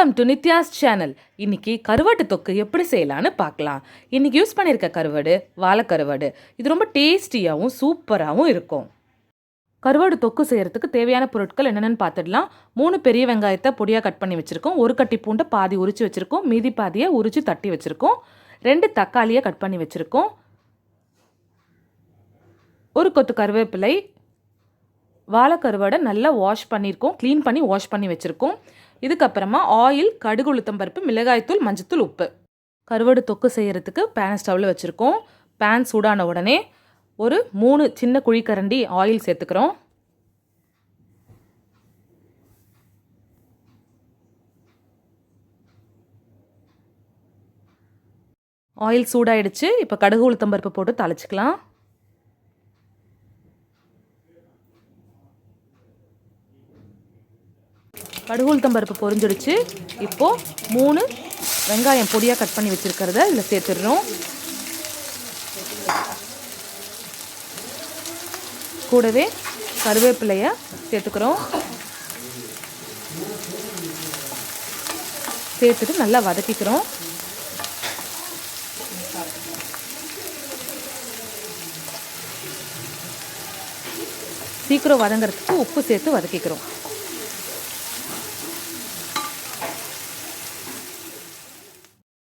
Welcome to Nithya's channel. இன்னைக்கு கருவாட்டு தொக்கு எப்படி செய்யலான்னு பார்க்கலாம். இன்னைக்கு யூஸ் பண்ணியிருக்க கருவாடு வாழைக்கருவாடு. இது ரொம்ப டேஸ்டியாகவும் சூப்பராகவும் இருக்கும். கருவாடு தொக்கு செய்கிறதுக்கு தேவையான பொருட்கள் என்னென்னு பார்த்துடலாம். 3 பெரிய வெங்காயத்தை பொடியாக கட் பண்ணி வச்சுருக்கோம். 1 கட்டி பூண்டை பாதி உரித்து வச்சுருக்கோம். மீதி பாதியை உரித்து தட்டி வச்சுருக்கோம். 2 தக்காளியை கட் பண்ணி வச்சுருக்கோம். 1 கொத்து கருவேப்பிலை. வாழைக்கருவாடை நல்லா வாஷ் பண்ணியிருக்கோம். க்ளீன் பண்ணி வாஷ் பண்ணி வச்சுருக்கோம். இதுக்கப்புறமா ஆயில், கடுகு, உளுத்தம்பருப்பு, மிளகாய்த்தூள், மஞ்சத்தூள், உப்பு. கருவாடு தொக்கு செய்கிறதுக்கு பேன் ஸ்டவ்வில் வச்சுருக்கோம். பேன் சூடான உடனே ஒரு 3 சின்ன குழிக்கரண்டி ஆயில் சேர்த்துக்கிறோம். ஆயில் சூடாயிடுச்சு. இப்போ கடுகு, உளுத்தம்பருப்பு போட்டு தாளிச்சிக்கலாம். கடுகு, உளுத்தம்பருப்பு பொரிஞ்சிடுச்சு. இப்போது 3 வெங்காயம் பொடியாக கட் பண்ணி வச்சுருக்கிறத இதில் சேர்த்துடுறோம். கூடவே கருவேப்பிலையை சேர்த்துக்கிறோம். சேர்த்துட்டு நல்லா வதக்கிக்கிறோம். சீக்கிரம் வதங்கிறதுக்கு உப்பு சேர்த்து வதக்கிக்கிறோம்.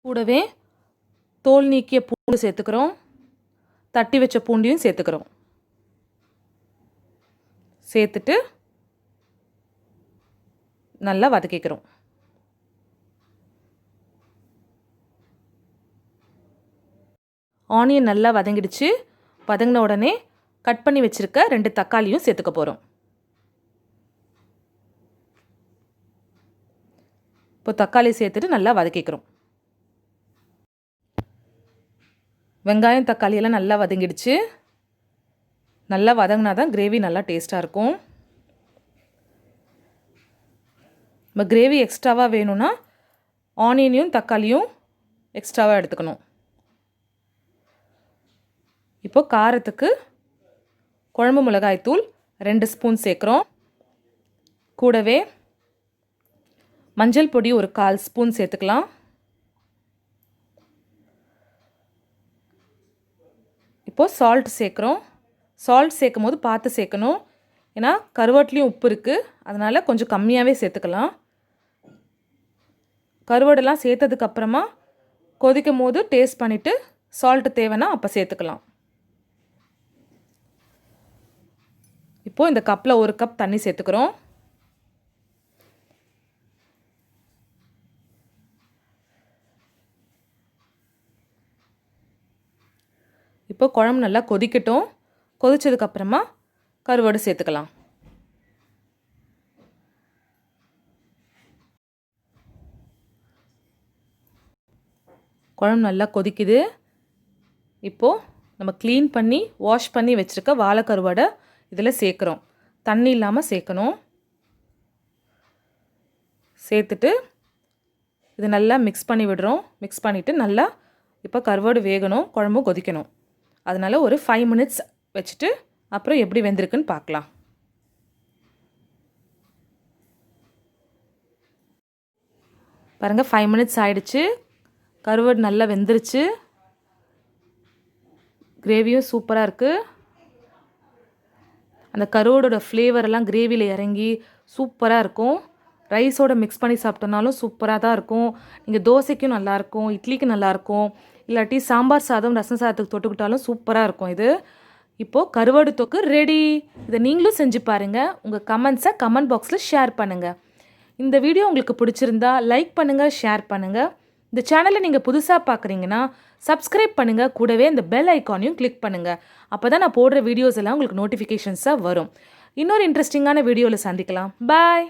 கூடவே தோல் நீக்கிய பூண்டு சேர்த்துக்கிறோம். தட்டி வச்ச பூண்டையும் சேர்த்துக்கிறோம். சேர்த்துட்டு நல்லா வதக்கிக்கிறோம். ஆனியன் நல்லா வதங்கிடுச்சு. வதங்கின உடனே கட் பண்ணி வச்சுருக்க 2 தக்காளியும் சேர்த்துக்க போகிறோம். இப்போ தக்காளி சேர்த்துட்டு நல்லா வதக்கிக்கிறோம். வெங்காயம், தக்காளியெல்லாம் நல்லா வதங்கிடுச்சு. நல்லா வதங்கினா தான் கிரேவி நல்லா டேஸ்ட்டாக இருக்கும். நம்ம கிரேவி எக்ஸ்ட்ராவாக வேணும்னா ஆனியனையும் தக்காளியும் எக்ஸ்ட்ராவாக எடுத்துக்கணும். இப்போ காரத்துக்கு குழம்பு மிளகாய்த்தூள் 2 ஸ்பூன் சேர்க்குறோம். கூடவே மஞ்சள் பொடி ஒரு 1/4 ஸ்பூன் சேர்த்துக்கலாம். இப்போது சால்ட் சேர்க்குறோம். சால்ட் சேர்க்கும் போது பார்த்து சேர்க்கணும். ஏன்னா கருவாட்லேயும் உப்பு இருக்குது. அதனால் கொஞ்சம் கம்மியாகவே சேர்த்துக்கலாம். கருவாடெல்லாம் சேர்த்ததுக்கப்புறமா கொதிக்கும் போது டேஸ்ட் பண்ணிவிட்டு சால்ட்டு தேவைன்னா அப்போ சேர்த்துக்கலாம். இப்போது இந்த கப்பில் 1 கப் தண்ணி சேர்த்துக்கிறோம். இப்போ குழம்பு நல்லா கொதிக்கட்டும். கொதிச்சதுக்கப்புறமா கருவாடு சேர்த்துக்கலாம். குழம்பு நல்லா கொதிக்குது. இப்போது நம்ம க்ளீன் பண்ணி வாஷ் பண்ணி வச்சுருக்க வாழைக்கருவாடை இதில் சேர்க்குறோம். தண்ணி இல்லாமல் சேர்க்கணும். சேர்த்துட்டு இது நல்லா மிக்ஸ் பண்ணி விடுறோம். மிக்ஸ் பண்ணிவிட்டு நல்லா இப்போ கருவாடு வேகணும், குழம்பும் கொதிக்கணும். அதனால் ஒரு 5 மினிட்ஸ் வச்சுட்டு அப்புறம் எப்படி வெந்திருக்குன்னு பார்க்கலாம். பாருங்கள், 5 மினிட்ஸ் ஆயிடுச்சு. கருவாடு நல்லா வெந்துருச்சு. கிரேவியும் சூப்பராக இருக்குது. அந்த கருவாடோட ஃப்ளேவரெல்லாம் கிரேவியில் இறங்கி சூப்பராக இருக்கும். ரைஸோடு மிக்ஸ் பண்ணி சாப்பிட்டோன்னாலும் சூப்பராக தான் இருக்கும். நீங்கள் தோசைக்கும் நல்லாயிருக்கும், இட்லிக்கு நல்லாயிருக்கும், இல்லாட்டி சாம்பார் சாதம், ரசம் சாதத்துக்கு தொட்டுக்கிட்டாலும் சூப்பராக இருக்கும் இது. இப்போது கருவாடு தொக்கு ரெடி. இதை நீங்களும் செஞ்சு பாருங்கள். உங்கள் கமெண்ட்ஸை கமெண்ட் பாக்ஸில் ஷேர் பண்ணுங்கள். இந்த வீடியோ உங்களுக்கு பிடிச்சிருந்தா லைக் பண்ணுங்கள், ஷேர் பண்ணுங்கள். இந்த சேனலை நீங்கள் புதுசாக பார்க்குறீங்கன்னா சப்ஸ்கிரைப் பண்ணுங்கள். கூடவே இந்த பெல் ஐக்கானையும் கிளிக் பண்ணுங்கள். அப்போ தான் நான் போடுற வீடியோஸ் எல்லாம் உங்களுக்கு நோட்டிஃபிகேஷன்ஸாக வரும். இன்னொரு இன்ட்ரெஸ்டிங்கான வீடியோவில் சந்திக்கலாம். பாய்.